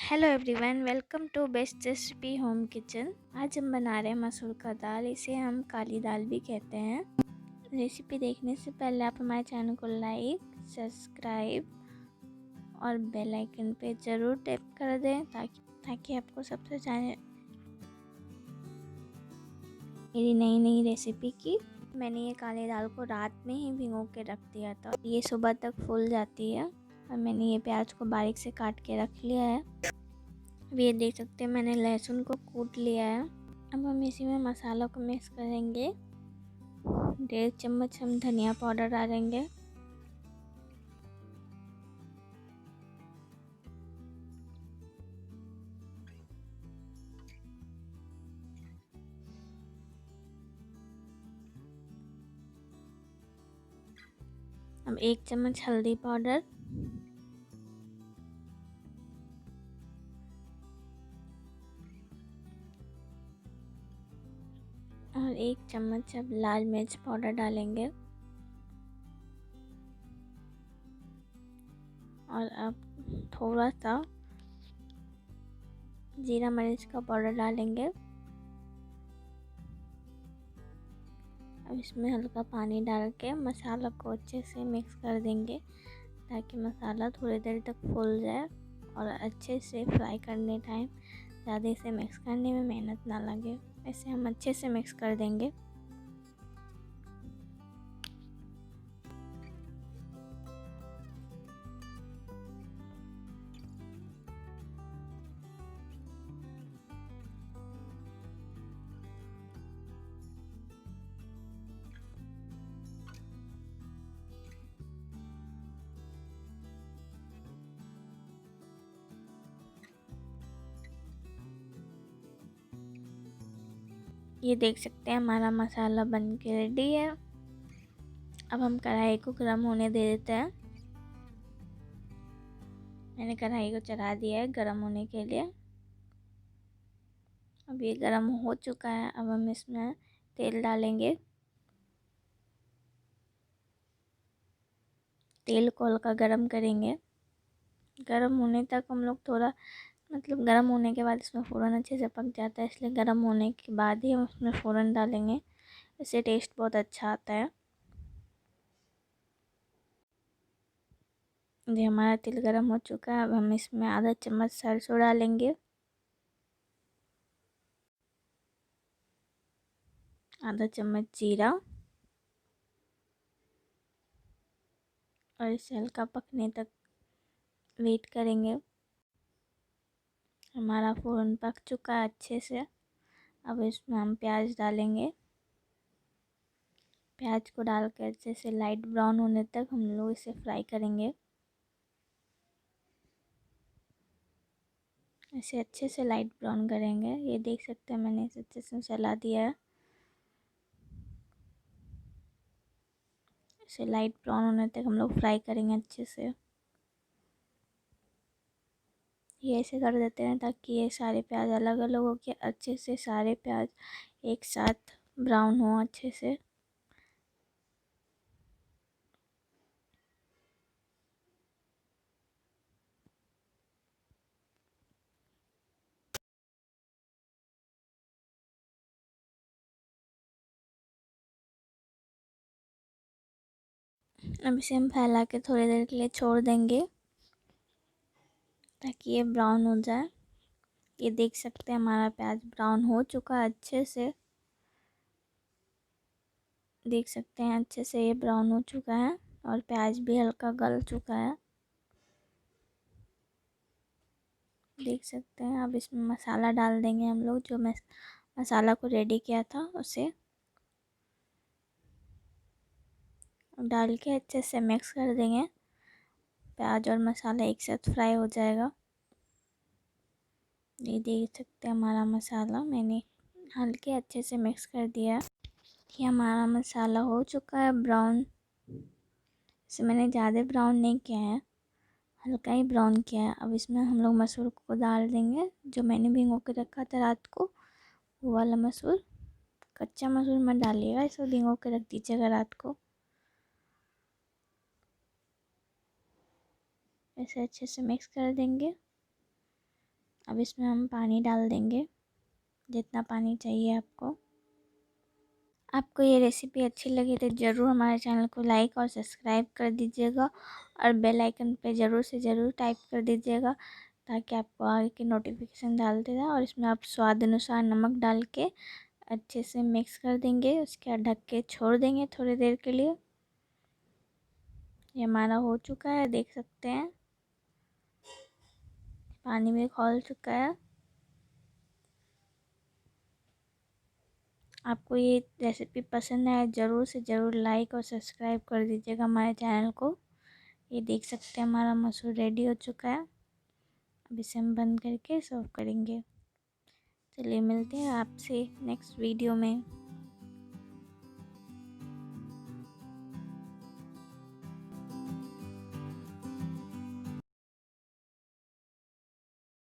Hello everyone, welcome to best recipe home kitchen. आज हम बना रहे हैं मसूर का दाल। इसे हम काली दाल भी कहते हैं। रेसिपी देखने से पहले आप हमारे चैनल को लाइक, सब्सक्राइब और बेल आइकन पे ज़रूर टैप कर दें ताकि आपको सबसे जाने मेरी नई नई रेसिपी की। मैंने ये काली दाल को रात में ही भिगो के रख दिया था। ये सुबह तक फूल जाती है। और मैंने ये प्याज को बारीक से काट के रख लिया है। अब ये देख सकते हैं मैंने लहसुन को कूट लिया है। अब हम इसी में मसालों को मिक्स करेंगे। 1.5 चम्मच हम धनिया पाउडर डालेंगे। अब 1 चम्मच हल्दी पाउडर, और 1 चम्मच अब लाल मिर्च पाउडर डालेंगे। और अब थोड़ा सा जीरा मिर्च का पाउडर डालेंगे। अब इसमें हल्का पानी डाल के मसाला को अच्छे से मिक्स कर देंगे ताकि मसाला थोड़ी देर तक फूल जाए और अच्छे से फ्राई करने टाइम ज़्यादा इसे मिक्स करने में मेहनत ना लगे। ऐसे हम अच्छे से मिक्स कर देंगे। ये देख सकते हैं हमारा मसाला बन के रेडी है। अब हम कढ़ाई को गर्म होने दे देते हैं। मैंने कढ़ाई को चढ़ा दिया है गर्म होने के लिए। अब ये गर्म हो चुका है। अब हम इसमें तेल डालेंगे। तेल को हल्का गर्म करेंगे। गर्म होने तक हम लोग थोड़ा गर्म होने के बाद इसमें फ़ौरन अच्छे से पक जाता है, इसलिए गर्म होने के बाद ही हम उसमें फ़ौरन डालेंगे। इससे टेस्ट बहुत अच्छा आता है। ये हमारा तेल गर्म हो चुका है। अब हम इसमें आधा चम्मच सरसों डालेंगे, आधा चम्मच जीरा, और इसे हल्का पकने तक वेट करेंगे। हमारा फ़ौरन पक चुका है अच्छे से। अब इसमें हम प्याज डालेंगे। प्याज को डालकर अच्छे से लाइट ब्राउन होने तक हम लोग इसे फ्राई करेंगे। इसे अच्छे से लाइट ब्राउन करेंगे। ये देख सकते हैं मैंने इसे अच्छे से चला दिया है। इसे लाइट ब्राउन होने तक हम लोग फ्राई करेंगे अच्छे से। ये ऐसे कर देते हैं ताकि ये सारे प्याज अलग अलग हो के अच्छे से सारे प्याज एक साथ ब्राउन हो अच्छे से। अब इसे हम फैला के थोड़ी देर के लिए छोड़ देंगे ताकि ये ब्राउन हो जाए। ये देख सकते हैं हमारा प्याज ब्राउन हो चुका है अच्छे से। देख सकते हैं अच्छे से ये ब्राउन हो चुका है और प्याज भी हल्का गल चुका है। देख सकते हैं। अब इसमें मसाला डाल देंगे हम लोग, जो मसाला को रेडी किया था उसे डाल के अच्छे से मिक्स कर देंगे। प्याज और मसाला एक साथ फ्राई हो जाएगा। ये देख सकते हैं हमारा मसाला मैंने हल्के अच्छे से मिक्स कर दिया। ये हमारा मसाला हो चुका है ब्राउन। इसे मैंने ज़्यादा ब्राउन नहीं किया है, हल्का ही ब्राउन किया है। अब इसमें हम लोग मसूर को डाल देंगे, जो मैंने भिगो के रखा था रात को, वो वाला मसूर। कच्चा मसूर मत डालिएगा, इसे भिगो के रख दीजिएगा रात को। ऐसे अच्छे से मिक्स कर देंगे। अब इसमें हम पानी डाल देंगे, जितना पानी चाहिए आपको। आपको ये रेसिपी अच्छी लगी तो ज़रूर हमारे चैनल को लाइक और सब्सक्राइब कर दीजिएगा और बेल आइकन पे ज़रूर से ज़रूर टाइप कर दीजिएगा, ताकि आपको आगे की नोटिफिकेशन डालते रहे। और इसमें आप स्वाद अनुसार नमक डाल के अच्छे से मिक्स कर देंगे। उसके बाद ढक के छोड़ देंगे थोड़ी देर के लिए। ये हमारा हो चुका है, देख सकते हैं पानी भी खौल चुका है। आपको ये रेसिपी पसंद आए ज़रूर से ज़रूर लाइक और सब्सक्राइब कर दीजिएगा हमारे चैनल को। ये देख सकते हैं हमारा मसूर रेडी हो चुका है। अब इसे हम बंद करके सर्व करेंगे। चलिए मिलते हैं आपसे नेक्स्ट वीडियो में।